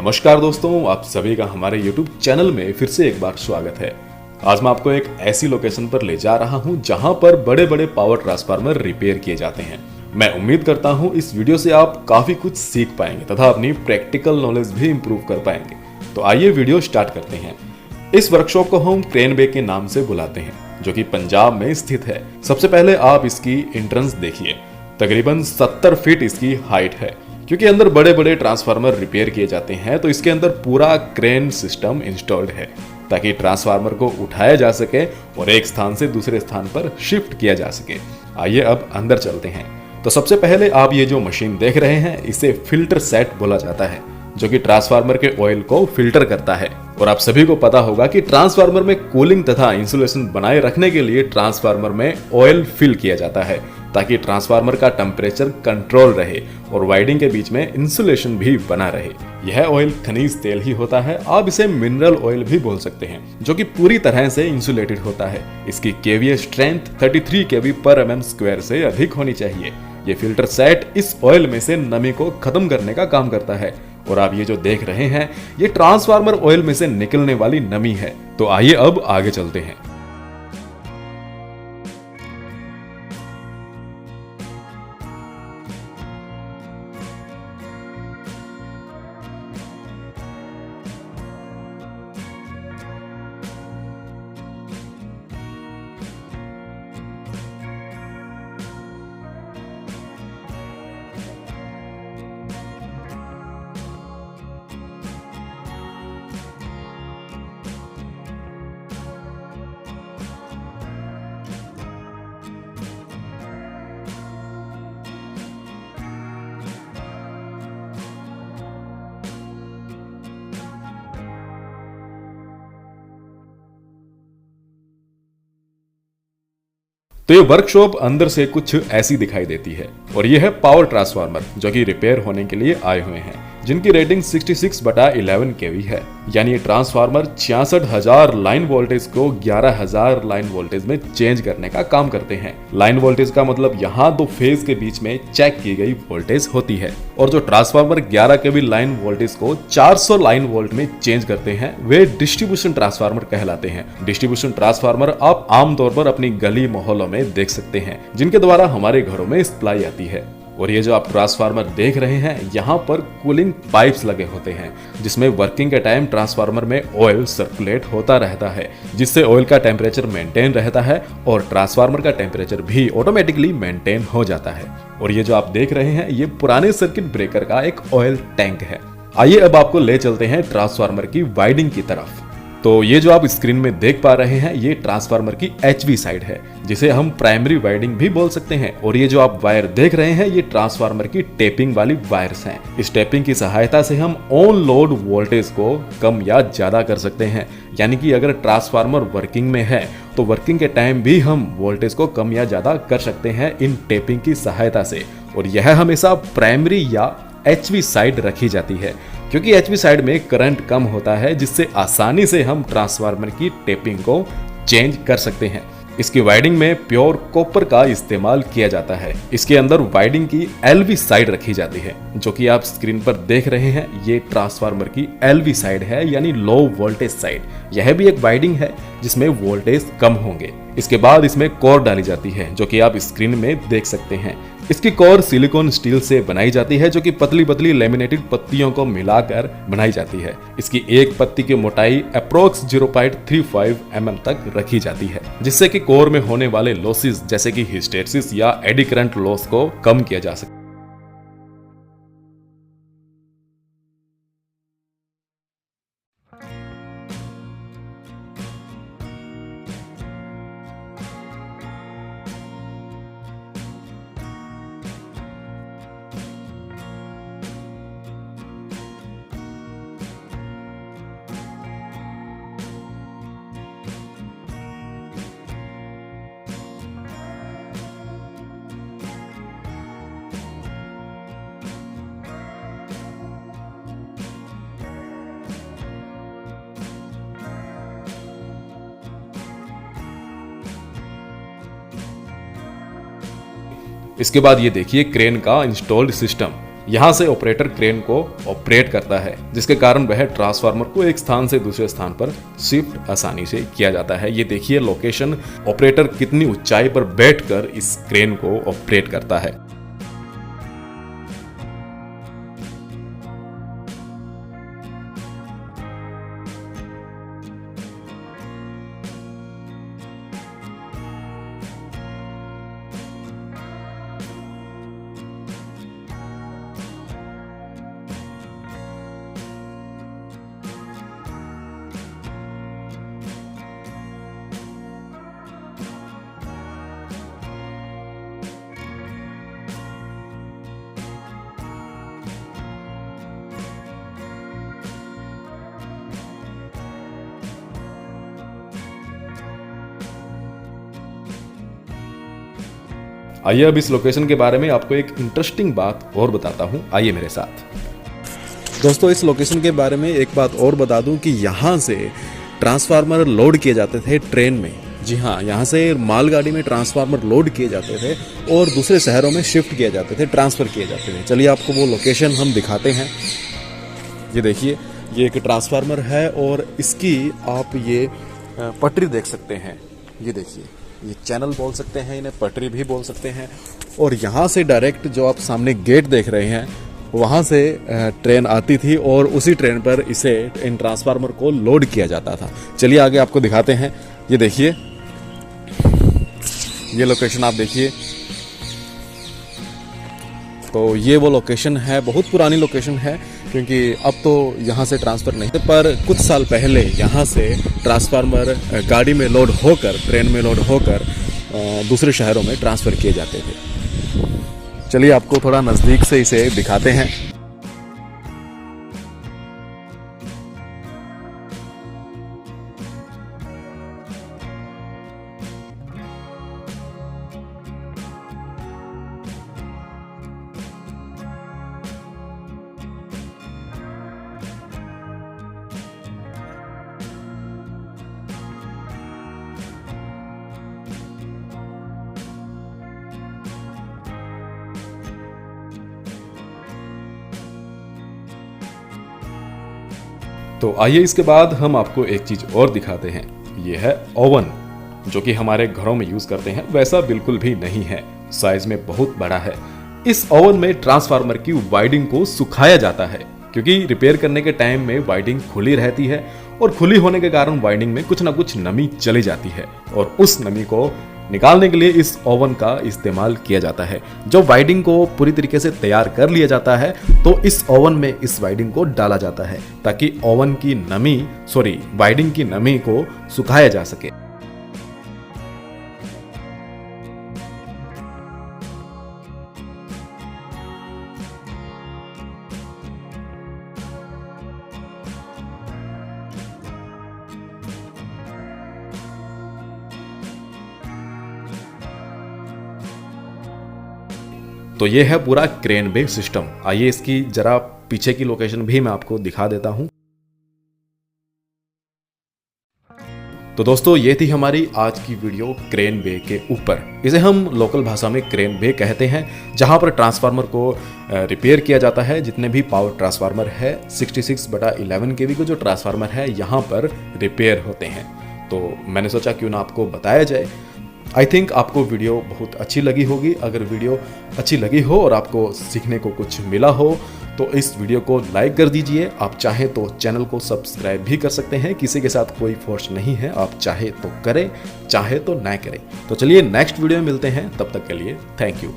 नमस्कार दोस्तों, आप सभी का हमारे YouTube चैनल में फिर से एक बार स्वागत है। आज मैं आपको एक ऐसी लोकेशन पर ले जा रहा हूं जहां पर बड़े बड़े पावर ट्रांसफार्मर रिपेयर किए जाते हैं। मैं उम्मीद करता हूं इस वीडियो से आप काफी कुछ सीख पाएंगे तथा अपनी प्रैक्टिकल नॉलेज भी इंप्रूव कर पाएंगे। तो आइए वीडियो स्टार्ट करते हैं। इस वर्कशॉप को हम क्रेन बे के नाम से बुलाते हैं, जो कि पंजाब में स्थित है। सबसे पहले आप इसकी एंट्रेंस देखिए। तकरीबन 70 फीट इसकी हाइट है। क्योंकि अंदर बड़े बड़े ट्रांसफार्मर रिपेयर किए जाते हैं, तो इसके अंदर पूरा क्रेन सिस्टम इंस्टॉल्ड है ताकि ट्रांसफार्मर को उठाया जा सके और एक स्थान से दूसरे स्थान पर शिफ्ट किया जा सके। आइए अब अंदर चलते हैं। तो सबसे पहले आप ये जो मशीन देख रहे हैं, इसे फिल्टर सेट बोला जाता है, जो कि ट्रांसफार्मर के ऑयल को फिल्टर करता है। और आप सभी को पता होगा कि ट्रांसफार्मर में कूलिंग तथा इंसुलेशन बनाए रखने के लिए ट्रांसफार्मर में ऑयल फिल किया जाता है ताकि ट्रांसफार्मर का टेम्परेचर कंट्रोल रहे और वायरिंग के बीच में इंसुलेशन भी बना रहे। यह ऑयल खनिज तेल ही होता है। आप इसे मिनरल ऑयल भी बोल सकते हैं, जो कि पूरी तरह से इंसुलेटेड होता है। इसकी केवीए स्ट्रेंथ 33 kV पर mm² से अधिक होनी चाहिए। ये फिल्टर सेट इस ऑयल में से नमी को खत्म करने का काम करता है। और आप ये जो देख रहे हैं, ये ट्रांसफार्मर ऑयल में से निकलने वाली नमी है। तो आइए अब आगे चलते हैं। तो ये वर्कशॉप अंदर से कुछ ऐसी दिखाई देती है। और ये है पावर ट्रांसफार्मर, जो कि रिपेयर होने के लिए आए हुए हैं, जिनकी रेटिंग 66/11 kV है। यानी ये ट्रांसफार्मर 66,000 लाइन वोल्टेज को 11,000 लाइन वोल्टेज में चेंज करने का काम करते हैं। लाइन वोल्टेज का मतलब यहाँ दो फेज के बीच में चेक की गई वोल्टेज होती है। और जो ट्रांसफार्मर 11 kV लाइन वोल्टेज को 400 लाइन वोल्ट में चेंज करते हैं, वे डिस्ट्रीब्यूशन ट्रांसफार्मर कहलाते हैं। डिस्ट्रीब्यूशन ट्रांसफार्मर आप आमतौर पर अपनी गली मोहल्लों में देख सकते हैं, जिनके द्वारा हमारे घरों में सप्लाई आती है। और ये जो आप ट्रांसफार्मर देख रहे हैं, यहाँ पर कूलिंग पाइप्स लगे होते हैं, जिसमें वर्किंग के टाइम ट्रांसफार्मर में ऑयल सर्कुलेट होता रहता है, जिससे ऑयल का टेम्परेचर मेंटेन रहता है और ट्रांसफार्मर का टेम्परेचर भी ऑटोमेटिकली मेंटेन हो जाता है। और ये जो आप देख रहे हैं, ये पुराने सर्किट ब्रेकर का एक ऑयल टैंक है। आइए अब आपको ले चलते हैं ट्रांसफार्मर की वाइडिंग की तरफ। तो ये जो आप स्क्रीन में देख पा रहे हैं, ये ट्रांसफार्मर की HV साइड है, जिसे हम प्राइमरी वाइडिंग भी बोल सकते हैं। और ये जो आप वायर देख रहे हैं, ये ट्रांसफार्मर की टेपिंग वाली वायर्स हैं। इस टेपिंग की सहायता से हम ऑन लोड वोल्टेज को कम या ज्यादा कर सकते हैं। यानी कि अगर ट्रांसफार्मर वर्किंग में है, तो वर्किंग के टाइम भी हम वोल्टेज को कम या ज्यादा कर सकते हैं इन टेपिंग की सहायता से। और यह हमेशा प्राइमरी या HV साइड रखी जाती है, क्योंकि HV साइड में करंट कम होता है, जिससे आसानी से हम ट्रांसफार्मर की टेपिंग को चेंज कर सकते हैं। इसकी वाइडिंग में प्योर कॉपर का इस्तेमाल किया जाता है। इसके अंदर वाइडिंग की LV साइड रखी जाती है, जो कि आप स्क्रीन पर देख रहे हैं। ये ट्रांसफार्मर की LV साइड है, यानी लो वोल्टेज साइड। यह भी एक वाइडिंग है जिसमें वोल्टेज कम होंगे। इसके बाद इसमें कोर डाली जाती है, जो कि आप स्क्रीन में देख सकते हैं। इसकी कोर सिलिकॉन स्टील से बनाई जाती है, जो कि पतली पतली लेमिनेटेड पत्तियों को मिलाकर बनाई जाती है। इसकी एक पत्ती की मोटाई अप्रोक्स 0.35 mm तक रखी जाती है, जिससे कि कोर में होने वाले लॉसेस जैसे कि हिस्टेरिसिस या एडी करंट लॉस को कम किया जा सके। इसके बाद ये देखिए क्रेन का इंस्टॉल्ड सिस्टम। यहाँ से ऑपरेटर क्रेन को ऑपरेट करता है, जिसके कारण वह ट्रांसफार्मर को एक स्थान से दूसरे स्थान पर शिफ्ट आसानी से किया जाता है। ये देखिए लोकेशन, ऑपरेटर कितनी ऊंचाई पर बैठकर इस क्रेन को ऑपरेट करता है। आइए अब इस लोकेशन के बारे में आपको एक इंटरेस्टिंग बात और बताता हूँ, आइए मेरे साथ। दोस्तों इस लोकेशन के बारे में एक बात और बता दूं कि यहाँ से ट्रांसफार्मर लोड किए जाते थे ट्रेन में। जी हाँ, यहाँ से मालगाड़ी में ट्रांसफार्मर लोड किए जाते थे और दूसरे शहरों में शिफ्ट किए जाते थे, ट्रांसफ़र किए जाते थे। चलिए आपको वो लोकेशन हम दिखाते हैं। ये देखिए, ये एक ट्रांसफार्मर है और इसकी आप ये पटरी देख सकते हैं। ये देखिए, ये चैनल बोल सकते हैं, इन्हें पटरी भी बोल सकते हैं। और यहाँ से डायरेक्ट जो आप सामने गेट देख रहे हैं, वहाँ से ट्रेन आती थी और उसी ट्रेन पर इसे इन ट्रांसफार्मर को लोड किया जाता था। चलिए आगे आपको दिखाते हैं। ये देखिए, ये लोकेशन आप देखिए। तो ये वो लोकेशन है, बहुत पुरानी लोकेशन है, क्योंकि अब तो यहाँ से ट्रांसफ़र नहीं, पर कुछ साल पहले यहाँ से ट्रांसफार्मर गाड़ी में लोड होकर, ट्रेन में लोड होकर दूसरे शहरों में ट्रांसफ़र किए जाते थे। चलिए आपको थोड़ा नज़दीक से इसे दिखाते हैं। तो आइए इसके बाद हम आपको एक चीज और दिखाते हैं। ये है ओवन, जो कि हमारे घरों में यूज करते हैं, वैसा बिल्कुल भी नहीं है, साइज में बहुत बड़ा है। इस ओवन में ट्रांसफार्मर की वाइंडिंग को सुखाया जाता है, क्योंकि रिपेयर करने के टाइम में वाइंडिंग खुली रहती है और खुली होने के कारण वाइंडिंग में कुछ ना कुछ नमी चली जाती है और उस नमी को निकालने के लिए इस ओवन का इस्तेमाल किया जाता है। जब वाइंडिंग को पूरी तरीके से तैयार कर लिया जाता है तो इस ओवन में इस वाइंडिंग को डाला जाता है, ताकि वाइंडिंग की नमी को सुखाया जा सके। तो ये है पूरा क्रेन बे सिस्टम। आइए इसकी जरा पीछे की लोकेशन भी मैं आपको दिखा देता हूं। तो दोस्तों ये थी हमारी आज की वीडियो क्रेन बे के ऊपर। इसे हम लोकल भाषा में क्रेन बे कहते हैं, जहां पर ट्रांसफार्मर को रिपेयर किया जाता है। जितने भी पावर ट्रांसफार्मर है 66/11 केवी को जो ट्रांसफार्मर है यहाँ पर रिपेयर होते हैं। तो मैंने सोचा क्यों ना आपको बताया जाए। आई थिंक आपको वीडियो बहुत अच्छी लगी होगी। अगर वीडियो अच्छी लगी हो और आपको सीखने को कुछ मिला हो तो इस वीडियो को लाइक कर दीजिए। आप चाहे तो चैनल को सब्सक्राइब भी कर सकते हैं, किसी के साथ कोई फोर्स नहीं है, आप चाहे तो करें, चाहे तो ना करें। तो चलिए नेक्स्ट वीडियो में मिलते हैं, तब तक के लिए थैंक यू।